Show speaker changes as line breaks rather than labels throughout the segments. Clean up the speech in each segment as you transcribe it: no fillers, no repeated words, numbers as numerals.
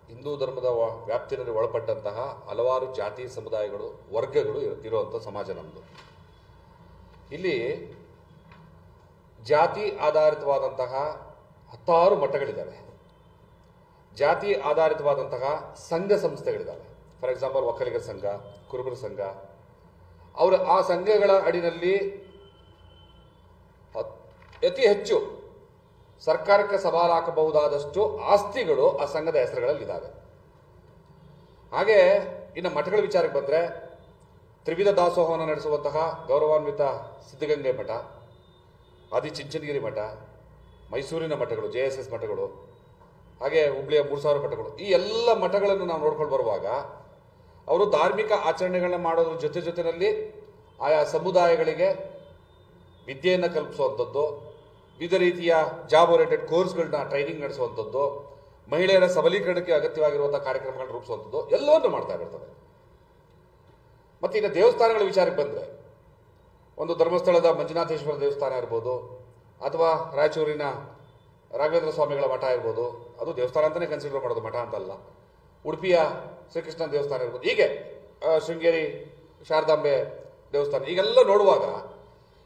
ಹಿಂದೂ ಧರ್ಮದ ವ್ಯಾಪ್ತಿಯಲ್ಲಿ ಒಳಪಟ್ಟಂತಹ ಹಲವಾರು ಜಾತಿ ಸಮುದಾಯಗಳು ವರ್ಗಗಳು ಇರುವಂಥ ಸಮಾಜ ನಮ್ಮದು. ಇಲ್ಲಿ ಜಾತಿ ಆಧಾರಿತವಾದಂತಹ 10 ಮಠಗಳಿದ್ದಾವೆ. ಜಾತಿ ಆಧಾರಿತವಾದಂತಹ ಸಂಘ ಸಂಸ್ಥೆಗಳಿದ್ದಾವೆ. ಫಾರ್ ಎಕ್ಸಾಂಪಲ್ ಒಕ್ಕಲಿಗರ ಸಂಘ, ಕುರುಬರ ಸಂಘ. ಅವರು ಆ ಸಂಘಗಳ ಅಡಿನಲ್ಲಿ ಅತಿ ಹೆಚ್ಚು ಸರ್ಕಾರಕ್ಕೆ ಸವಾಲು ಹಾಕಬಹುದಾದಷ್ಟು ಆಸ್ತಿಗಳು ಆ ಸಂಘದ ಹೆಸರುಗಳಲ್ಲಿದ್ದಾವೆ. ಹಾಗೆ ಇನ್ನು ಮಠಗಳ ವಿಚಾರಕ್ಕೆ ಬಂದರೆ ತ್ರಿವಿಧ ದಾಸೋಹವನ್ನು ನಡೆಸುವಂತಹ ಗೌರವಾನ್ವಿತ ಸಿದ್ಧಗಂಗೆ ಮಠ, ಆದಿಚುಂಚನಗಿರಿ ಮಠ, ಮೈಸೂರಿನ ಮಠಗಳು, JSS ಮಠಗಳು, ಹಾಗೆ ಹುಬ್ಳಿಯ 3000 ಮಠಗಳು. ಈ ಎಲ್ಲ ಮಠಗಳನ್ನು ನಾವು ನೋಡ್ಕೊಂಡು ಬರುವಾಗ ಅವರು ಧಾರ್ಮಿಕ ಆಚರಣೆಗಳನ್ನ ಮಾಡೋದ್ರ ಜೊತೆಯಲ್ಲಿ ಆಯಾ ಸಮುದಾಯಗಳಿಗೆ ವಿದ್ಯೆಯನ್ನು ಕಲ್ಪಿಸುವಂಥದ್ದು, ವಿವಿಧ ರೀತಿಯ ಜಾಬ್ ಓರಿಯೆಂಟೆಡ್ ಕೋರ್ಸ್ಗಳನ್ನ ಟ್ರೈನಿಂಗ್ ನಡೆಸುವಂಥದ್ದು, ಮಹಿಳೆಯರ ಸಬಲೀಕರಣಕ್ಕೆ ಅಗತ್ಯವಾಗಿರುವಂಥ ಕಾರ್ಯಕ್ರಮಗಳನ್ನ ರೂಪಿಸುವಂಥದ್ದು ಎಲ್ಲವನ್ನು ಮಾಡ್ತಾ ಇರ್ತದೆ. ಮತ್ತು ಇನ್ನು ದೇವಸ್ಥಾನಗಳ ವಿಚಾರಕ್ಕೆ ಬಂದರೆ ಒಂದು ಧರ್ಮಸ್ಥಳದ ಮಂಜುನಾಥೇಶ್ವರ ದೇವಸ್ಥಾನ ಇರ್ಬೋದು, ಅಥವಾ ರಾಯಚೂರಿನ ರಾಘವೇಂದ್ರ ಸ್ವಾಮಿಗಳ ಮಠ ಇರ್ಬೋದು, ಅದು ದೇವಸ್ಥಾನ ಅಂತಲೇ ಕನ್ಸಿಡರ್ ಮಾಡೋದು, ಮಠ ಅಂತಲ್ಲ. ಉಡುಪಿಯ ಶ್ರೀಕೃಷ್ಣ ದೇವಸ್ಥಾನ ಇರ್ಬೋದು, ಹೀಗೆ ಶೃಂಗೇರಿ ಶಾರದಾಂಬೆ ದೇವಸ್ಥಾನ, ಈಗೆಲ್ಲ ನೋಡುವಾಗ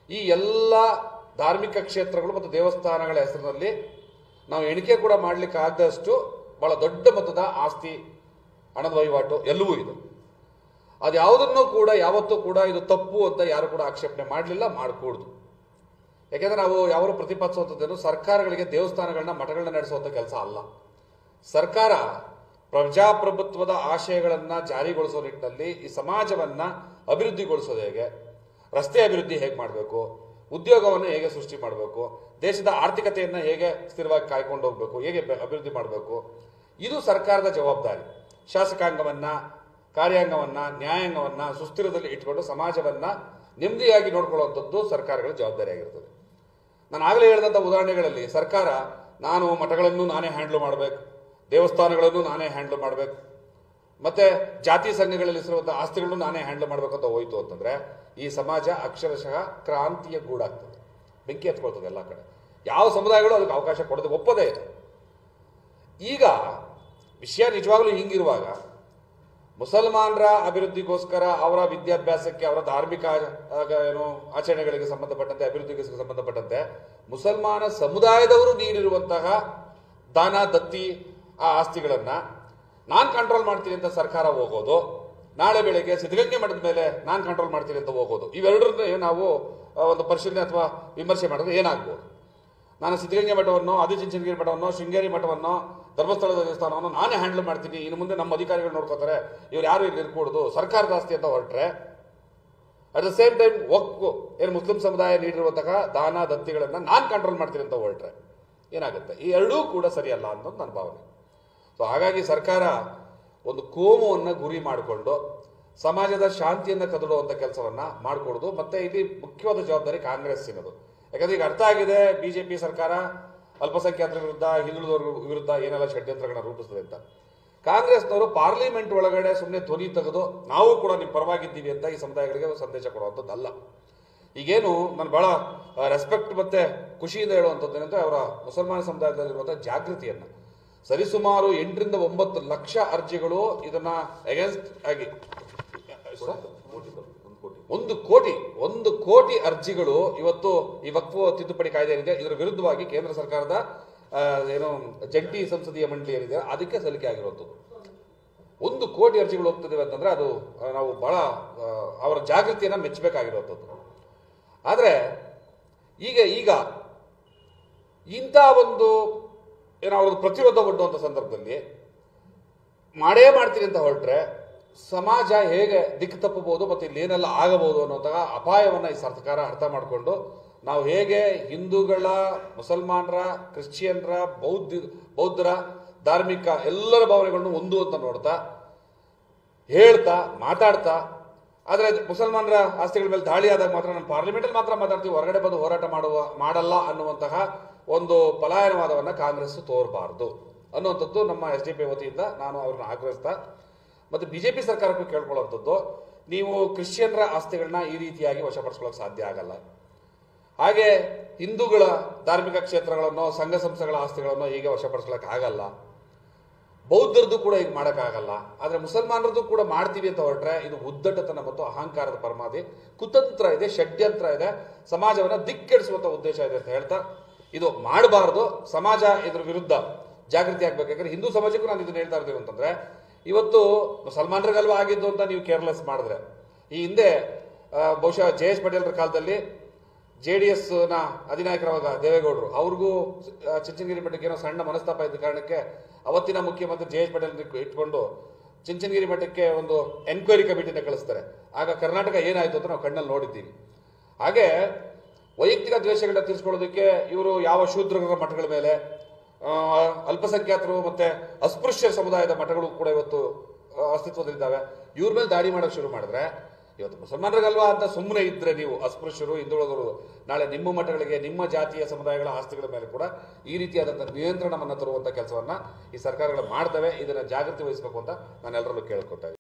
ಈ ಎಲ್ಲ ಧಾರ್ಮಿಕ ಕ್ಷೇತ್ರಗಳು ಮತ್ತು ದೇವಸ್ಥಾನಗಳ ಹೆಸರಿನಲ್ಲಿ ನಾವು ಎಣಿಕೆ ಕೂಡ ಮಾಡಲಿಕ್ಕೆ ಆಗದಷ್ಟು ಬಹಳ ದೊಡ್ಡ ಮೊತ್ತದ ಆಸ್ತಿ, ಹಣದ ವಹಿವಾಟು ಎಲ್ಲವೂ ಇದೆ. ಅದು ಯಾವುದನ್ನು ಕೂಡ ಯಾವತ್ತೂ ಕೂಡ ಇದು ತಪ್ಪು ಅಂತ ಯಾರು ಕೂಡ ಆಕ್ಷೇಪಣೆ ಮಾಡಲಿಲ್ಲ, ಮಾಡಕೂಡ್ದು. ಯಾಕೆಂದರೆ ನಾವು ಯಾರು ಪ್ರತಿಪಾದಿಸುವಂಥದ್ದೇನು ಸರ್ಕಾರಗಳಿಗೆ ದೇವಸ್ಥಾನಗಳನ್ನ ಮಠಗಳನ್ನ ನಡೆಸುವಂಥ ಕೆಲಸ ಅಲ್ಲ. ಸರ್ಕಾರ ಪ್ರಜಾಪ್ರಭುತ್ವದ ಆಶಯಗಳನ್ನು ಜಾರಿಗೊಳಿಸೋ ನಿಟ್ಟಿನಲ್ಲಿ ಈ ಸಮಾಜವನ್ನು ಅಭಿವೃದ್ಧಿಗೊಳಿಸೋದು ಹೇಗೆ, ರಸ್ತೆ ಅಭಿವೃದ್ಧಿ ಹೇಗೆ ಮಾಡಬೇಕು, ಉದ್ಯೋಗವನ್ನು ಹೇಗೆ ಸೃಷ್ಟಿ ಮಾಡಬೇಕು, ದೇಶದ ಆರ್ಥಿಕತೆಯನ್ನು ಹೇಗೆ ಸ್ಥಿರವಾಗಿ ಕಾಯ್ಕೊಂಡು ಹೋಗಬೇಕು, ಹೇಗೆ ಅಭಿವೃದ್ಧಿ ಮಾಡಬೇಕು, ಇದು ಸರ್ಕಾರದ ಜವಾಬ್ದಾರಿ. ಶಾಸಕಾಂಗವನ್ನು, ಕಾರ್ಯಾಂಗವನ್ನು, ನ್ಯಾಯಾಂಗವನ್ನು ಸುಸ್ಥಿರದಲ್ಲಿ ಇಟ್ಕೊಂಡು ಸಮಾಜವನ್ನು ನೆಮ್ಮದಿಯಾಗಿ ನೋಡ್ಕೊಳ್ಳುವಂಥದ್ದು ಸರ್ಕಾರಗಳ ಜವಾಬ್ದಾರಿಯಾಗಿರ್ತದೆ. ನಾನು ಆಗಲೇ ಹೇಳಿದಂಥ ಉದಾಹರಣೆಗಳಲ್ಲಿ ಸರ್ಕಾರ ನಾನು ಮಠಗಳನ್ನು ನಾನೇ ಹ್ಯಾಂಡ್ಲ್ ಮಾಡಬೇಕು, ದೇವಸ್ಥಾನಗಳನ್ನು ನಾನೇ ಹ್ಯಾಂಡ್ಲ್ ಮಾಡಬೇಕು, ಮತ್ತೆ ಜಾತಿ ಸಂಘಗಳಲ್ಲಿ ಇರುವಂಥ ಆಸ್ತಿಗಳನ್ನು ನಾನೇ ಹ್ಯಾಂಡಲ್ ಮಾಡಬೇಕು ಅಂತ ಹೋಯ್ತು ಅಂತಂದ್ರೆ ಈ ಸಮಾಜ ಅಕ್ಷರಶಃ ಕ್ರಾಂತಿಯ ಗೂಡಾಗ್ತದೆ, ಬೆಂಕಿ ಹತ್ಕೊಳ್ತದೆ ಎಲ್ಲ ಕಡೆ. ಯಾವ ಸಮುದಾಯಗಳು ಅದಕ್ಕೆ ಅವಕಾಶ ಕೊಡದೆ ಒಪ್ಪದೇ ಇದೆ. ಈಗ ವಿಷಯ ನಿಜವಾಗ್ಲೂ ಹಿಂಗಿರುವಾಗ ಮುಸಲ್ಮಾನರ ಅಭಿವೃದ್ಧಿಗೋಸ್ಕರ, ಅವರ ವಿದ್ಯಾಭ್ಯಾಸಕ್ಕೆ, ಅವರ ಧಾರ್ಮಿಕ ಆಚರಣೆಗಳಿಗೆ ಸಂಬಂಧಪಟ್ಟಂತೆ, ಅಭಿವೃದ್ಧಿಗೆ ಸಂಬಂಧಪಟ್ಟಂತೆ ಮುಸಲ್ಮಾನ ಸಮುದಾಯದವರು ನೀಡಿರುವಂತಹ ದಾನ ದತ್ತಿ ಆ ಆಸ್ತಿಗಳನ್ನು ನಾನು ಕಂಟ್ರೋಲ್ ಮಾಡ್ತೀನಿ ಅಂತ ಸರ್ಕಾರ ಹೋಗೋದು, ನಾಳೆ ಬೆಳಗ್ಗೆ ಸಿದ್ಧಗಂಗೆ ಮಠದ ಮೇಲೆ ನಾನು ಕಂಟ್ರೋಲ್ ಮಾಡ್ತೀನಿ ಅಂತ ಹೋಗೋದು, ಇವೆರಡರನ್ನೇ ನಾವು ಒಂದು ಪರಿಶೀಲನೆ ಅಥವಾ ವಿಮರ್ಶೆ ಮಾಡಿದ್ರೆ ಏನಾಗ್ಬೋದು? ನಾನು ಸಿದ್ಧಗಂಗೆ ಮಠವನ್ನು, ಆದಿಚುಂಚನಗಿರಿ ಮಠವನ್ನು, ಶೃಂಗೇರಿ ಮಠವನ್ನು, ಧರ್ಮಸ್ಥಳದ ದೇವಸ್ಥಾನವನ್ನು ನಾನೇ ಹ್ಯಾಂಡಲ್ ಮಾಡ್ತೀನಿ, ಇನ್ನು ಮುಂದೆ ನಮ್ಮ ಅಧಿಕಾರಿಗಳು ನೋಡ್ಕೋತಾರೆ, ಇವ್ರು ಯಾರು ಇಲ್ಲಿ ಇರ್ಕೂಡ್ದು, ಸರ್ಕಾರದ ಆಸ್ತಿ ಅಂತ ಹೊರಟ್ರೆ, ಅಟ್ ದ ಸೇಮ್ ಟೈಮ್ ವಕ್ಫ್ ಏನು ಮುಸ್ಲಿಂ ಸಮುದಾಯ ನೀಡಿರುವಂತಹ ದಾನ ದತ್ತಿಗಳನ್ನು ನಾನು ಕಂಟ್ರೋಲ್ ಮಾಡ್ತೀನಿ ಅಂತ ಹೊರಟ್ರೆ ಏನಾಗುತ್ತೆ? ಈ ಎರಡೂ ಕೂಡ ಸರಿಯಲ್ಲ ಅನ್ನೋದು ನನ್ನ ಭಾವನೆ. ಸೊ ಹಾಗಾಗಿ ಸರ್ಕಾರ ಒಂದು ಕೋಮುವನ್ನು ಗುರಿ ಮಾಡಿಕೊಂಡು ಸಮಾಜದ ಶಾಂತಿಯನ್ನು ಕದಡುವಂಥ ಕೆಲಸವನ್ನು ಮಾಡಿಕೊಡೋದು. ಮತ್ತೆ ಇಲ್ಲಿ ಮುಖ್ಯವಾದ ಜವಾಬ್ದಾರಿ ಕಾಂಗ್ರೆಸ್ಸಿನದು. ಯಾಕಂದ್ರೆ ಈಗ ಅರ್ಥ ಆಗಿದೆ ಬಿಜೆಪಿ ಸರ್ಕಾರ ಅಲ್ಪಸಂಖ್ಯಾತರ ವಿರುದ್ಧ, ಹಿಂದುಳಿದವರ ವಿರುದ್ಧ ಏನೆಲ್ಲ ಷಡ್ಯಂತ್ರಗಳನ್ನ ರೂಪಿಸ್ತದೆ ಅಂತ. ಕಾಂಗ್ರೆಸ್ನವರು ಪಾರ್ಲಿಮೆಂಟ್ ಒಳಗಡೆ ಸುಮ್ಮನೆ ಧ್ವನಿ ತೆಗೆದು ನಾವು ಕೂಡ ನಿಮ್ಮ ಪರವಾಗಿದ್ದೀವಿ ಅಂತ ಈ ಸಮುದಾಯಗಳಿಗೆ ಸಂದೇಶ ಕೊಡುವಂಥದ್ದಲ್ಲ. ಈಗೇನು ನಾನು ಬಹಳ ರೆಸ್ಪೆಕ್ಟ್ ಮತ್ತೆ ಖುಷಿಯಿಂದ ಹೇಳುವಂಥದ್ದು ಏನಂದ್ರೆ ಅವರ ಮುಸಲ್ಮಾನ ಸಮುದಾಯದಲ್ಲಿರುವಂಥ ಜಾಗೃತಿಯನ್ನು. ಸರಿಸುಮಾರು 8 ರಿಂದ 9 ಲಕ್ಷ ಅರ್ಜಿಗಳು ಇದನ್ನ ಅಗೇನ್ಸ್ಟ್ ಆಗಿ 1 ಕೋಟಿ ಅರ್ಜಿಗಳು ಇವತ್ತು ಈ ವಕ್ಫ್ ತಿದ್ದುಪಡಿ ಕಾಯ್ದೆ ಏನಿದೆ ಇದರ ವಿರುದ್ಧವಾಗಿ ಕೇಂದ್ರ ಸರ್ಕಾರದ ಏನು ಜಂಟಿ ಸಂಸದೀಯ ಮಂಡಳಿ ಏನಿದೆ ಅದಕ್ಕೆ ಸಲ್ಲಿಕೆ ಆಗಿರುವಂಥದ್ದು. 1 ಕೋಟಿ ಅರ್ಜಿಗಳು ಹೋಗ್ತಿದ್ದೇವೆ ಅಂತಂದ್ರೆ ಅದು ನಾವು ಬಹಳ ಅವರ ಜಾಗೃತಿಯನ್ನು ಮೆಚ್ಚಬೇಕಾಗಿರುವಂಥದ್ದು. ಆದರೆ ಈಗ ಇಂಥ ಒಂದು ಏನೋ ಅವ್ರದ್ದು ಪ್ರತಿರೋಧ ಒಡ್ಡುವಂಥ ಸಂದರ್ಭದಲ್ಲಿ ಮಾಡೇ ಮಾಡ್ತೀನಿ ಅಂತ ಹೊರಟ್ರೆ ಸಮಾಜ ಹೇಗೆ ದಿಕ್ಕು ತಪ್ಪಬಹುದು ಮತ್ತು ಇಲ್ಲೇನೆಲ್ಲ ಆಗಬಹುದು ಅನ್ನೋಂತಹ ಅಪಾಯವನ್ನು ಈ ಸರ್ಕಾರ ಅರ್ಥ ಮಾಡಿಕೊಂಡು ನಾವು ಹೇಗೆ ಹಿಂದೂಗಳ, ಮುಸಲ್ಮಾನರ, ಕ್ರಿಶ್ಚಿಯನ್ರ, ಬೌದ್ಧರ ಧಾರ್ಮಿಕ ಎಲ್ಲರ ಭಾವನೆಗಳನ್ನು ಒಂದು ಅಂತ ನೋಡ್ತಾ, ಹೇಳ್ತಾ, ಮಾತಾಡ್ತಾ, ಆದರೆ ಮುಸಲ್ಮಾನರ ಆಸ್ತಿಗಳ ಮೇಲೆ ದಾಳಿ ಆದಾಗ ಮಾತ್ರ ನಮ್ಮ ಪಾರ್ಲಿಮೆಂಟಲ್ಲಿ ಮಾತ್ರ ಮಾತಾಡ್ತೀವಿ, ಹೊರಗಡೆ ಬಂದು ಹೋರಾಟ ಮಾಡಲ್ಲ ಅನ್ನುವಂತಹ ಒಂದು ಪಲಾಯನವಾದವನ್ನು ಕಾಂಗ್ರೆಸ್ ತೋರಬಾರ್ದು ಅನ್ನುವಂಥದ್ದು ನಮ್ಮ SDP ವತಿಯಿಂದ ನಾನು ಅವ್ರನ್ನ ಆಗ್ರಹಿಸ್ತಾ, ಮತ್ತು BJP ಸರ್ಕಾರಕ್ಕೂ ಕೇಳ್ಕೊಳ್ಳುವಂಥದ್ದು, ನೀವು ಕ್ರಿಶ್ಚಿಯನ್ರ ಆಸ್ತಿಗಳನ್ನ ಈ ರೀತಿಯಾಗಿ ವಶಪಡಿಸ್ಕೊಳ್ಳೋಕೆ ಸಾಧ್ಯ ಆಗಲ್ಲ. ಹಾಗೆ ಹಿಂದೂಗಳ ಧಾರ್ಮಿಕ ಕ್ಷೇತ್ರಗಳನ್ನು, ಸಂಘ ಸಂಸ್ಥೆಗಳ ಆಸ್ತಿಗಳನ್ನು ಹೀಗೆ ವಶಪಡಿಸ್ಕೊಳ್ಳೋಕೆ ಆಗಲ್ಲ. ಬೌದ್ಧರದ್ದು ಕೂಡ ಈಗ ಮಾಡೋಕ್ಕಾಗಲ್ಲ. ಆದರೆ ಮುಸಲ್ಮಾನರದ್ದು ಕೂಡ ಮಾಡ್ತೀವಿ ಅಂತ ಹೊರಟ್ರೆ ಇದು ಉದ್ದಟತನ ಮತ್ತು ಅಹಂಕಾರದ ಪರಮಾದಿ, ಕುತಂತ್ರ ಇದೆ, ಷಡ್ಯಂತ್ರ ಇದೆ, ಸಮಾಜವನ್ನು ದಿಕ್ಕೆಡಿಸುವಂಥ ಉದ್ದೇಶ ಇದೆ ಅಂತ ಹೇಳ್ತಾ ಇದು ಮಾಡಬಾರ್ದು. ಸಮಾಜ ಇದ್ರ ವಿರುದ್ಧ ಜಾಗೃತಿ ಆಗ್ಬೇಕು. ಯಾಕಂದ್ರೆ ಹಿಂದೂ ಸಮಾಜಕ್ಕೂ ನಾನು ಇದನ್ನ ಹೇಳ್ತಾ ಇರ್ತೀವಿ ಅಂತಂದ್ರೆ, ಇವತ್ತು ಮುಸಲ್ಮಾನರಿಗಲ್ವಾ ಆಗಿದ್ದು ಅಂತ ನೀವು ಕೇರ್ಲೆಸ್ ಮಾಡಿದ್ರೆ, ಈ ಹಿಂದೆ ಬಹುಶಃ ಜೆ.ಎಸ್. ಪಟೇಲ್ರ ಕಾಲದಲ್ಲಿ JDS-ನ ಅಧಿನಾಯಕರಾಗ ದೇವೇಗೌಡರು ಅವ್ರಿಗೂ ಚುಂಚನಗಿರಿ ಮಠಕ್ಕೆ ಏನೋ ಸಣ್ಣ ಮನಸ್ತಾಪ ಇದ್ದ ಕಾರಣಕ್ಕೆ ಅವತ್ತಿನ ಮುಖ್ಯಮಂತ್ರಿ ಜೆ.ಎಸ್. ಪಟೇಲ್ ಇಟ್ಕೊಂಡು ಚುಂಚನಗಿರಿ ಮಠಕ್ಕೆ ಒಂದು ಎನ್ಕ್ವೈರಿ ಕಮಿಟಿನ ಕಳಿಸ್ತಾರೆ. ಆಗ ಕರ್ನಾಟಕ ಏನಾಯ್ತು ಅಂತ ನಾವು ಕಣ್ಣಲ್ಲಿ ನೋಡಿದ್ದೀವಿ. ಹಾಗೆ ವೈಯಕ್ತಿಕ ದ್ವೇಷಗಳನ್ನ ತೀರಿಸ್ಕೊಳ್ಳೋದಕ್ಕೆ ಇವರು ಯಾವ ಶೂದ್ರರ ಮಠಗಳ ಮೇಲೆ, ಅಲ್ಪಸಂಖ್ಯಾತರು ಮತ್ತೆ ಅಸ್ಪೃಶ್ಯ ಸಮುದಾಯದ ಮಠಗಳು ಕೂಡ ಇವತ್ತು ಅಸ್ತಿತ್ವದಲ್ಲಿದ್ದಾವೆ, ಇವ್ರ ಮೇಲೆ ದಾಳಿ ಮಾಡೋಕೆ ಶುರು ಮಾಡಿದ್ರೆ, ಇವತ್ತು ಮುಸಲ್ಮಾನರಿಗಲ್ವಾ ಅಂತ ಸುಮ್ಮನೆ ಇದ್ರೆ ನೀವು ಅಸ್ಪೃಶ್ಯರು, ಹಿಂದುಳಿದವರು, ನಾಳೆ ನಿಮ್ಮ ಮಠಗಳಿಗೆ, ನಿಮ್ಮ ಜಾತಿಯ ಸಮುದಾಯಗಳ ಆಸ್ತಿಗಳ ಮೇಲೆ ಕೂಡ ಈ ರೀತಿಯಾದಂಥ ನಿಯಂತ್ರಣವನ್ನು ತರುವಂಥ ಕೆಲಸವನ್ನ ಈ ಸರ್ಕಾರಗಳು ಮಾಡ್ತವೆ. ಇದನ್ನ ಜಾಗೃತಿ ವಹಿಸಬೇಕು ಅಂತ ನಾನು ಎಲ್ಲರಲ್ಲೂ ಕೇಳ್ಕೊತಾ ಇದ್ದೀನಿ.